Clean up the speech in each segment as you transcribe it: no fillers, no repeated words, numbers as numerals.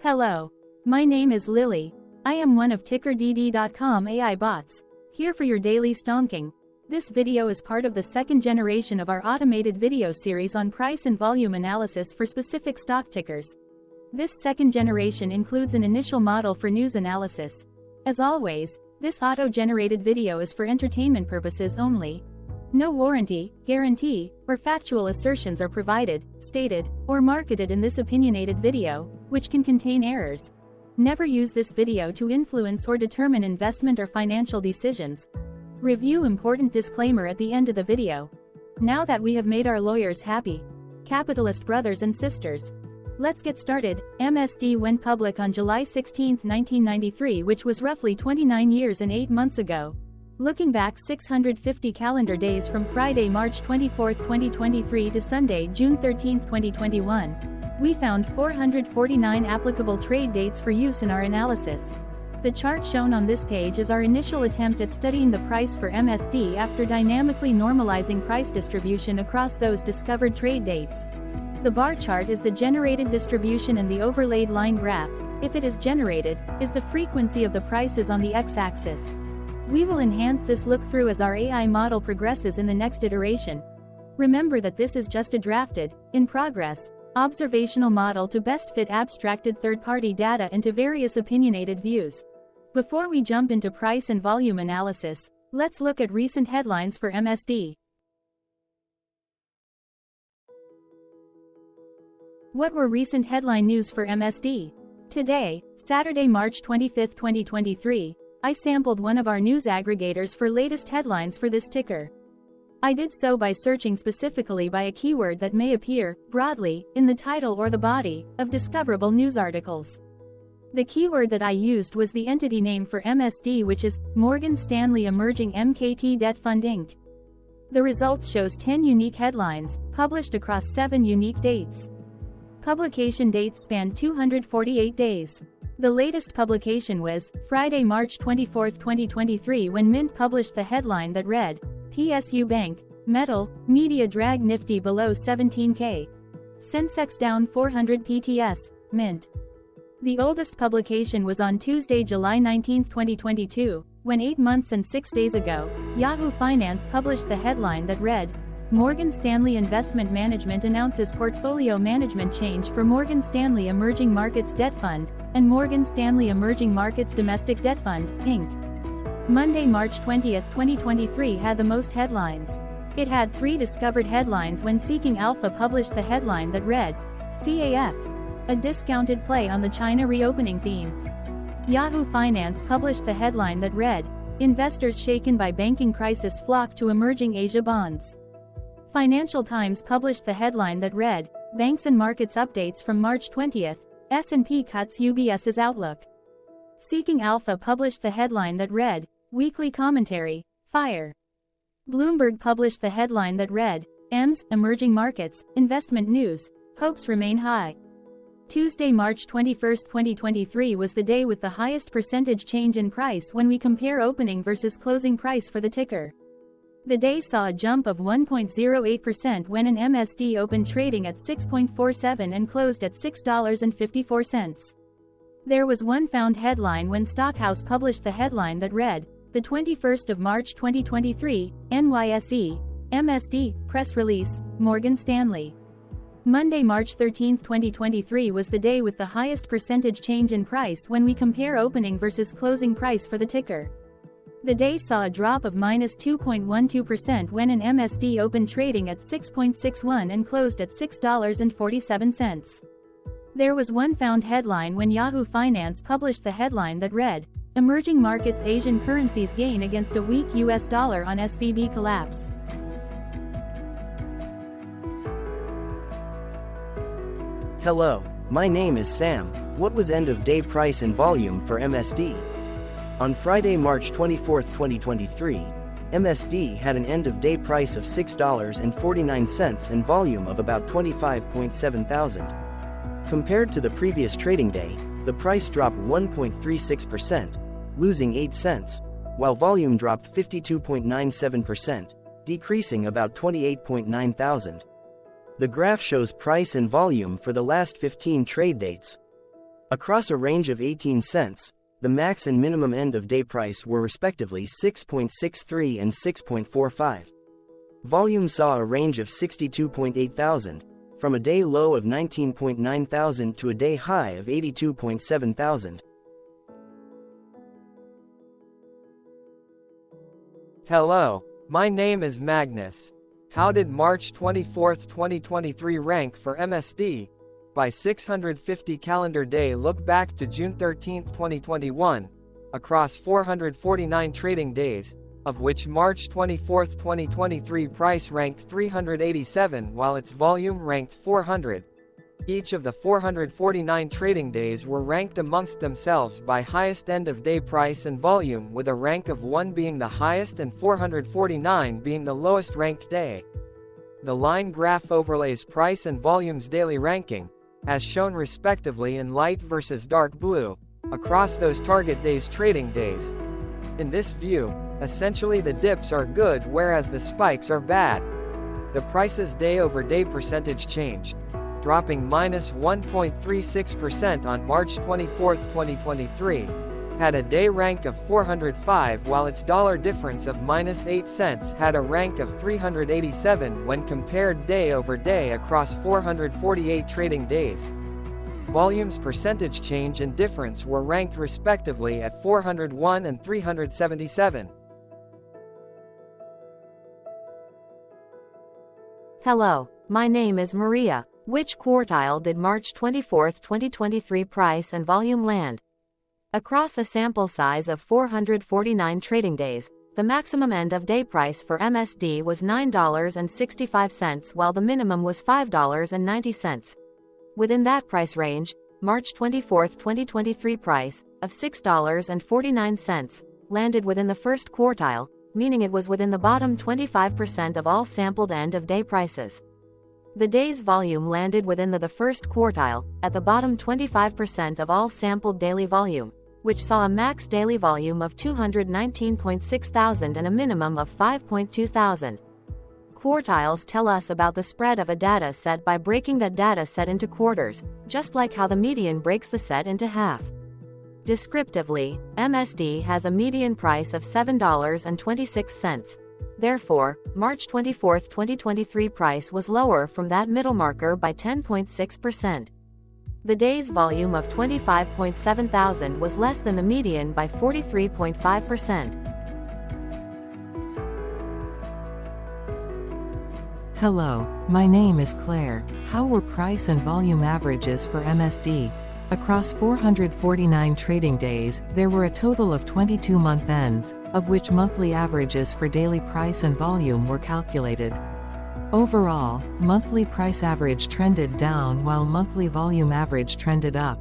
Hello. My name is Lily. I am one of TickerDD.com AI bots, here for your daily stonking. This video is part of the second generation of our automated video series on price and volume analysis for specific stock tickers. This second generation includes an initial model for news analysis. As always, this auto-generated video is for entertainment purposes only. No warranty, guarantee, or factual assertions are provided, stated, or marketed in this opinionated video, which can contain errors. Never use this video to influence or determine investment or financial decisions. Review important disclaimer at the end of the video. Now that we have made our lawyers happy, capitalist brothers and sisters, let's get started. MSD went public on July 16, 1993, which was roughly 29 years and 8 months ago. Looking back 650 calendar days from Friday, March 24, 2023 to Sunday, June 13, 2021, we found 449 applicable trade dates for use in our analysis. The chart shown on this page is our initial attempt at studying the price for MSD after dynamically normalizing price distribution across those discovered trade dates. The bar chart is the generated distribution and the overlaid line graph, if it is generated, is the frequency of the prices on the x-axis. We will enhance this look-through as our AI model progresses in the next iteration. Remember that this is just a drafted, in progress, observational model to best fit abstracted third-party data into various opinionated views. Before we jump into price and volume analysis, let's look at recent headlines for MSD. What were recent headline news for MSD? Today, Saturday, March 25, 2023, I sampled one of our news aggregators for latest headlines for this ticker. I did so by searching specifically by a keyword that may appear, broadly, in the title or the body, of discoverable news articles. The keyword that I used was the entity name for MSD, which is Morgan Stanley Emerging MKT Debt Fund Inc. The results shows 10 unique headlines, published across 7 unique dates. Publication dates spanned 248 days. The latest publication was Friday, March 24, 2023, when Mint published the headline that read, PSU Bank, Metal, Media drag Nifty below 17K. Sensex down 400 PTS, Mint. The oldest publication was on Tuesday, July 19, 2022, when 8 months and 6 days ago, Yahoo Finance published the headline that read, Morgan Stanley Investment Management announces portfolio management change for Morgan Stanley Emerging Markets Debt Fund, and Morgan Stanley Emerging Markets Domestic Debt Fund, Inc. Monday, March 20, 2023 had the most headlines. It had 3 discovered headlines when Seeking Alpha published the headline that read, CAF, a discounted play on the China reopening theme. Yahoo Finance published the headline that read, Investors shaken by banking crisis flock to emerging Asia bonds. Financial Times published the headline that read, Banks and Markets Updates from March 20, S&P cuts UBS's outlook. Seeking Alpha published the headline that read, Weekly Commentary, Fire. Bloomberg published the headline that read, EMS, Emerging Markets, Investment News, Hopes Remain High. Tuesday, March 21, 2023 was the day with the highest percentage change in price when we compare opening versus closing price for the ticker. The day saw a jump of 1.08% when an MSD opened trading at 6.47 and closed at $6.54. There was one found headline when Stockhouse published the headline that read, the 21st of March 2023, NYSE, MSD, press release, Morgan Stanley. Monday, March 13, 2023 was the day with the highest percentage change in price when we compare opening versus closing price for the ticker. The day saw a drop of -2.12% when an MSD opened trading at 6.61 and closed at $6.47. There was one found headline when Yahoo Finance published the headline that read, Emerging Markets Asian Currencies Gain Against a Weak US Dollar on SVB Collapse. Hello, my name is Sam. What was end-of-day price and volume for MSD? On Friday, March 24, 2023, MSD had an end-of-day price of $6.49 and volume of about 25.7 thousand. Compared to the previous trading day, the price dropped 1.36%, losing 8 cents, while volume dropped 52.97%, decreasing about 28.9 thousand. The graph shows price and volume for the last 15 trade dates. Across a range of 18 cents, the max and minimum end of day price were respectively 6.63 and 6.45. Volume saw a range of 62.8 thousand, from a day low of 19.9 thousand to a day high of 82.7 thousand. Hello, my name is Magnus. How did March 24, 2023 rank for MSD? By 650 calendar day look back to June 13, 2021, across 449 trading days, of which March 24, 2023 price ranked 387 while its volume ranked 400. Each of the 449 trading days were ranked amongst themselves by highest end-of-day price and volume, with a rank of 1 being the highest and 449 being the lowest ranked day. The line graph overlays price and volume's daily ranking, as shown respectively in light versus dark blue, across those target days' trading days. In this view, essentially the dips are good whereas the spikes are bad. The price's day-over-day percentage change, dropping minus 1.36% on March 24, 2023, had a day rank of 405 while its dollar difference of minus 8 cents had a rank of 387 when compared day over day across 448 trading days. Volume's percentage change and difference were ranked respectively at 401 and 377. Hello, my name is Maria. Which quartile did March 24, 2023 price and volume land? Across a sample size of 449 trading days, the maximum end-of-day price for MSD was $9.65 while the minimum was $5.90. Within that price range, March 24, 2023 price, of $6.49, landed within the first quartile, meaning it was within the bottom 25% of all sampled end-of-day prices. The day's volume landed within the first quartile, at the bottom 25% of all sampled daily volume, which saw a max daily volume of 219.6 thousand and a minimum of 5.2 thousand. Quartiles tell us about the spread of a data set by breaking that data set into quarters, just like how the median breaks the set into half. Descriptively, MSD has a median price of $7.26. Therefore, March 24, 2023 price was lower from that middle marker by 10.6%. The day's volume of 25.7 thousand was less than the median by 43.5%. Hello, my name is Claire. How were price and volume averages for MSD? Across 449 trading days, there were a total of 22 month ends, of which monthly averages for daily price and volume were calculated. Overall, monthly price average trended down while monthly volume average trended up.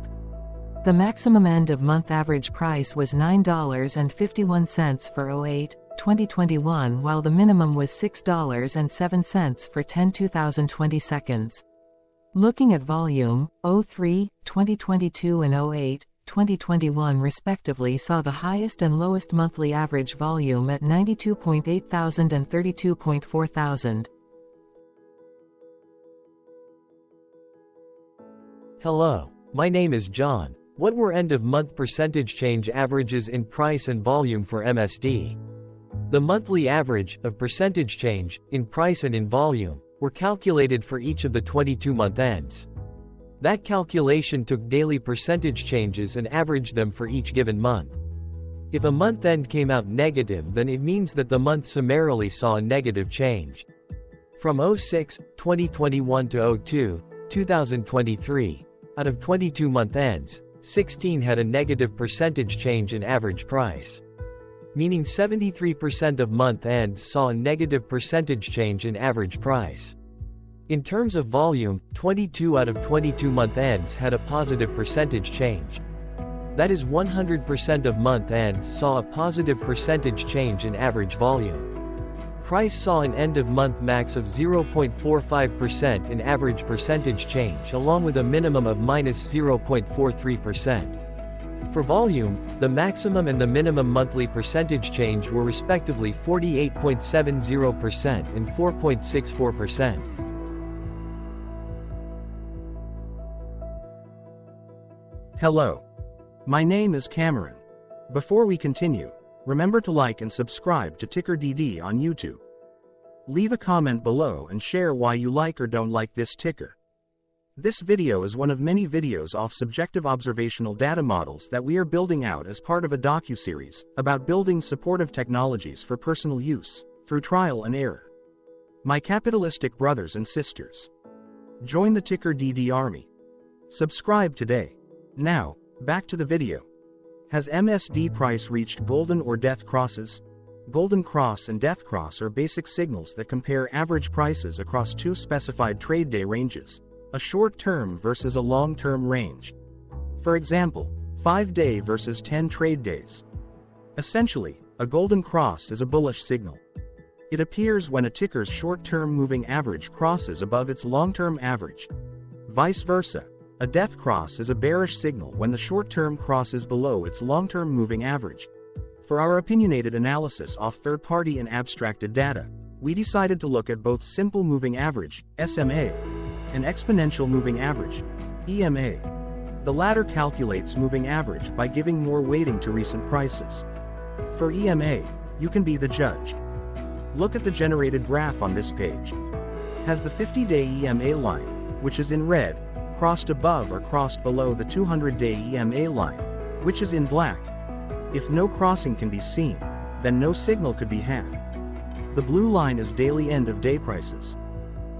The maximum end-of-month average price was $9.51 for 08/2021 while the minimum was $6.07 for 10/2020 seconds. Looking at volume, 03/2022 and 08/2021 respectively saw the highest and lowest monthly average volume at 92.8 thousand and 32.4 thousand. Hello, my name is John. What were end-of-month percentage change averages in price and volume for MSD? The monthly average of percentage change in price and in volume were calculated for each of the 22-month ends. That calculation took daily percentage changes and averaged them for each given month. If a month end came out negative, then it means that the month summarily saw a negative change. From 06/2021 to 02/2023, out of 22 month ends, 16 had a negative percentage change in average price. Meaning 73% of month ends saw a negative percentage change in average price. In terms of volume, 22 out of 22 month ends had a positive percentage change. That is 100% of month ends saw a positive percentage change in average volume. Price saw an end-of-month max of 0.45% in average percentage change along with a minimum of minus 0.43%. For volume, the maximum and the minimum monthly percentage change were respectively 48.70% and 4.64%. Hello. My name is Cameron. Before we continue, remember to like and subscribe to TickerDD on YouTube. Leave a comment below and share why you like or don't like this ticker. This video is one of many videos off subjective observational data models that we are building out as part of a docuseries about building supportive technologies for personal use, through trial and error. My capitalistic brothers and sisters, join the TickerDD army. Subscribe today. Now, back to the video. Has MSD price reached golden or death crosses? Golden cross and death cross are basic signals that compare average prices across two specified trade day ranges, a short-term versus a long-term range. For example, 5-day versus 10 trade days. Essentially, a golden cross is a bullish signal. It appears when a ticker's short-term moving average crosses above its long-term average. Vice versa, a death cross is a bearish signal when the short-term crosses below its long-term moving average. For our opinionated analysis off third-party and abstracted data, we decided to look at both simple moving average, SMA, and exponential moving average, EMA. The latter calculates moving average by giving more weighting to recent prices. For EMA, you can be the judge. Look at the generated graph on this page. Has the 50-day EMA line, which is in red, crossed above or crossed below the 200-day EMA line, which is in black? If no crossing can be seen, then no signal could be had. The blue line is daily end-of-day prices.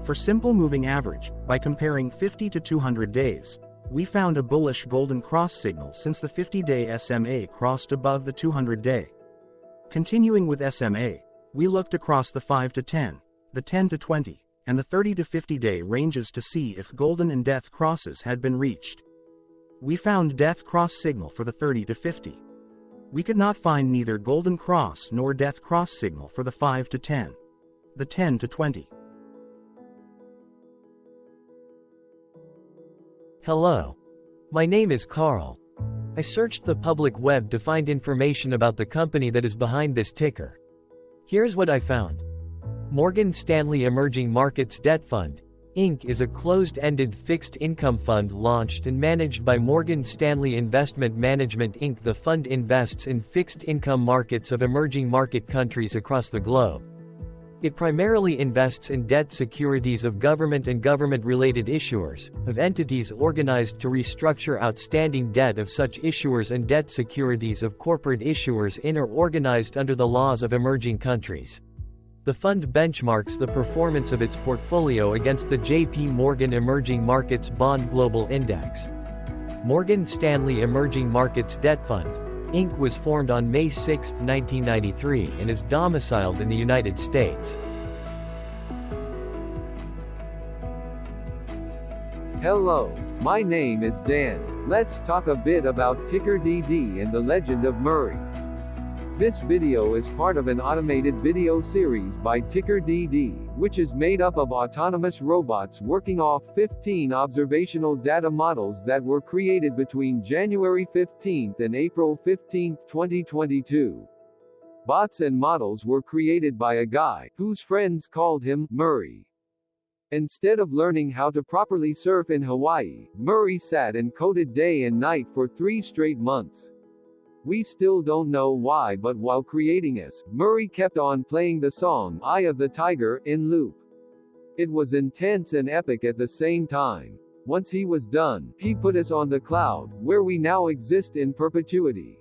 For simple moving average, by comparing 50 to 200 days, we found a bullish golden cross signal since the 50-day SMA crossed above the 200-day. Continuing with SMA, we looked across the 5 to 10, the 10 to 20, and the 30 to 50-day ranges to see if golden and death crosses had been reached. We found death cross signal for the 30 to 50. We could not find neither golden cross nor death cross signal for the 5 to 10, the 10 to 20. Hello. My name is Carl. I searched the public web to find information about the company that is behind this ticker. Here's what I found. Morgan Stanley Emerging Markets Debt Fund, Inc. is a closed-ended fixed income fund launched and managed by Morgan Stanley Investment Management Inc. The fund invests in fixed income markets of emerging market countries across the globe. It primarily invests in debt securities of government and government-related issuers, of entities organized to restructure outstanding debt of such issuers and debt securities of corporate issuers in or organized under the laws of emerging countries. The fund benchmarks the performance of its portfolio against the J.P. Morgan Emerging Markets Bond Global Index. Morgan Stanley Emerging Markets Debt Fund, Inc. was formed on May 6, 1993 and is domiciled in the United States. Hello, my name is Dan. Let's talk a bit about TickerDD and the Legend of Murray. This video is part of an automated video series by TickerDD, which is made up of autonomous robots working off 15 observational data models that were created between January 15 and April 15, 2022. Bots and models were created by a guy, whose friends called him Murray. Instead of learning how to properly surf in Hawaii, Murray sat and coded day and night for 3 straight months. We still don't know why, but while creating us, Murray kept on playing the song Eye of the Tiger in loop. It was intense and epic at the same time. Once he was done, he put us on the cloud, where we now exist in perpetuity.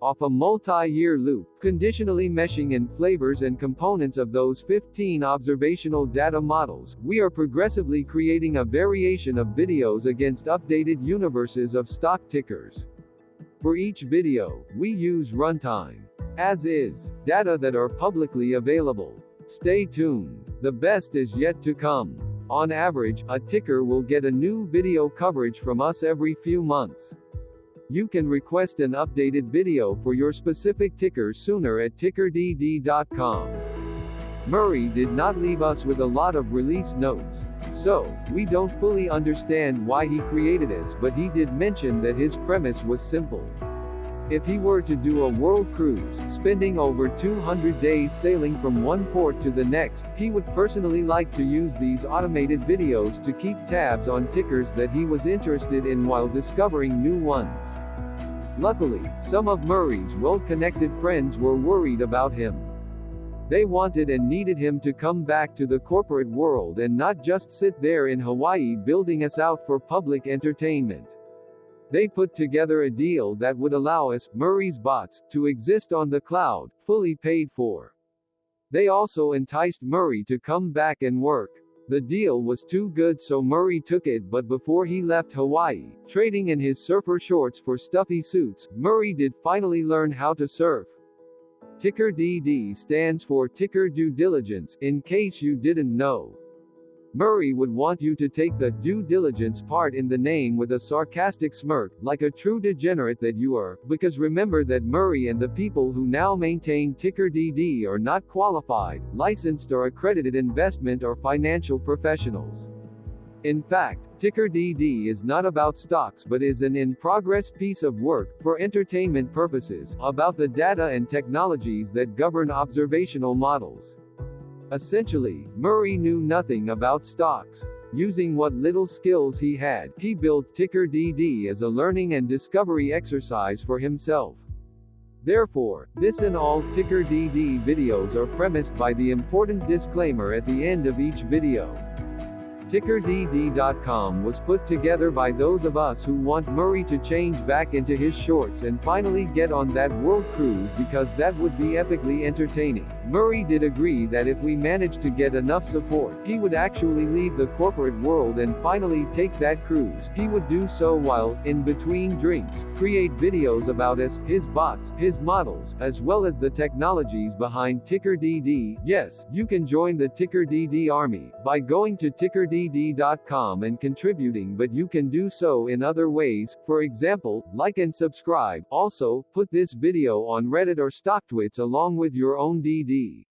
Off a multi-year loop, conditionally meshing in flavors and components of those 15 observational data models, we are progressively creating a variation of videos against updated universes of stock tickers. For each video, we use runtime, as is, data that are publicly available. Stay tuned. The best is yet to come. On average, a ticker will get a new video coverage from us every few months. You can request an updated video for your specific ticker sooner at TickerDD.com. Murray did not leave us with a lot of release notes. So, we don't fully understand why he created us, but he did mention that his premise was simple. If he were to do a world cruise, spending over 200 days sailing from one port to the next, he would personally like to use these automated videos to keep tabs on tickers that he was interested in while discovering new ones. Luckily, some of Murray's well-connected friends were worried about him. They wanted and needed him to come back to the corporate world and not just sit there in Hawaii building us out for public entertainment. They put together a deal that would allow us, Murray's bots, to exist on the cloud, fully paid for. They also enticed Murray to come back and work. The deal was too good, so Murray took it, but before he left Hawaii, trading in his surfer shorts for stuffy suits, Murray did finally learn how to surf. TickerDD stands for Ticker Due Diligence, in case you didn't know. Murray would want you to take the due diligence part in the name with a sarcastic smirk, like a true degenerate that you are, because remember that Murray and the people who now maintain TickerDD are not qualified, licensed or accredited investment or financial professionals. In fact, TickerDD is not about stocks but is an in-progress piece of work, for entertainment purposes, about the data and technologies that govern observational models. Essentially, Murray knew nothing about stocks. Using what little skills he had, he built TickerDD as a learning and discovery exercise for himself. Therefore, this and all TickerDD videos are premised by the important disclaimer at the end of each video. TickerDD.com was put together by those of us who want Murray to change back into his shorts and finally get on that world cruise, because that would be epically entertaining. Murray did agree that if we managed to get enough support, he would actually leave the corporate world and finally take that cruise. He would do so while, in between drinks, create videos about us, his bots, his models, as well as the technologies behind TickerDD. Yes, you can join the TickerDD army by going to TickerDD.com and contributing, but you can do so in other ways, for example, like and subscribe. Also, put this video on Reddit or StockTwits along with your own DD.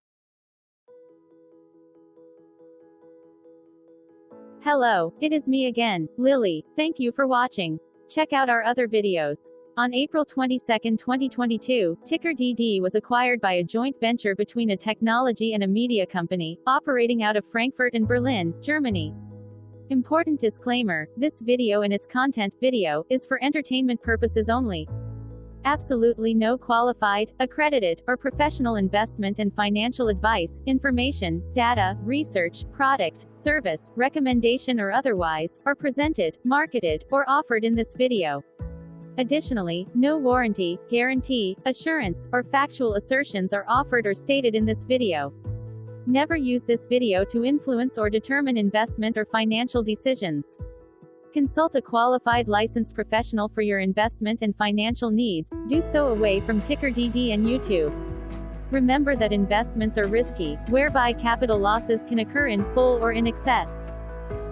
Hello, it is me again, Lily. Thank you for watching. Check out our other videos. On April 22, 2022, TickerDD was acquired by a joint venture between a technology and a media company, operating out of Frankfurt and Berlin, Germany. Important disclaimer, this video and its content video is for entertainment purposes only. Absolutely no qualified, accredited, or professional investment and financial advice, information, data, research, product, service, recommendation or otherwise, are presented, marketed, or offered in this video. Additionally, no warranty, guarantee, assurance, or factual assertions are offered or stated in this video. Never use this video to influence or determine investment or financial decisions. Consult a qualified licensed professional for your investment and financial needs. Do so away from TickerDD and YouTube. Remember that investments are risky, whereby capital losses can occur in full or in excess.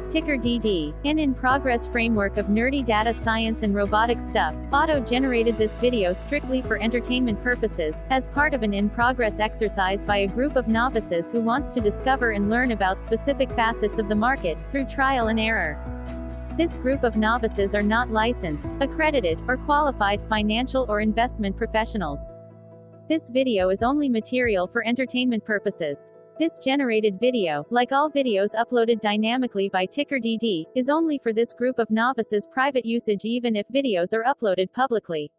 TickerDD, an in-progress framework of nerdy data science and robotic stuff, auto-generated this video strictly for entertainment purposes, as part of an in-progress exercise by a group of novices who wants to discover and learn about specific facets of the market, through trial and error. This group of novices are not licensed, accredited, or qualified financial or investment professionals. This video is only material for entertainment purposes. This generated video, like all videos uploaded dynamically by TickerDD, is only for this group of novices' private usage even if videos are uploaded publicly.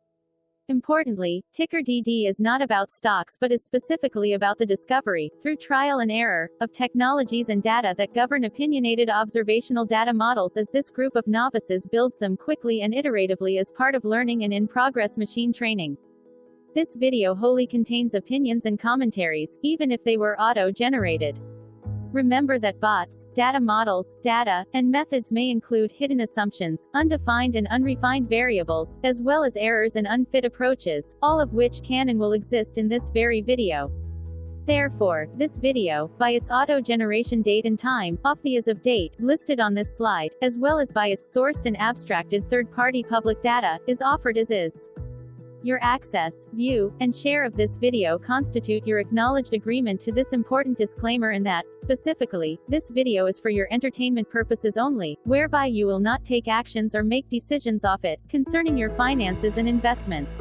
Importantly, TickerDD is not about stocks but is specifically about the discovery, through trial and error, of technologies and data that govern opinionated observational data models as this group of novices builds them quickly and iteratively as part of learning and in-progress machine training. This video wholly contains opinions and commentaries, even if they were auto-generated. Remember that bots, data models, data, and methods may include hidden assumptions, undefined and unrefined variables, as well as errors and unfit approaches, all of which can and will exist in this very video. Therefore, this video, by its auto-generation date and time, off the as of date, listed on this slide, as well as by its sourced and abstracted third-party public data, is offered as is. Your access, view, and share of this video constitute your acknowledged agreement to this important disclaimer and that, specifically, this video is for your entertainment purposes only, whereby you will not take actions or make decisions off it, concerning your finances and investments.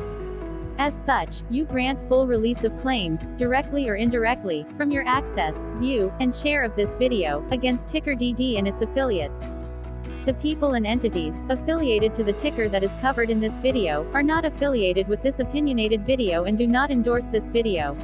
As such, you grant full release of claims, directly or indirectly, from your access, view, and share of this video, against TickerDD and its affiliates. The people and entities affiliated to the ticker that is covered in this video are not affiliated with this opinionated video and do not endorse this video.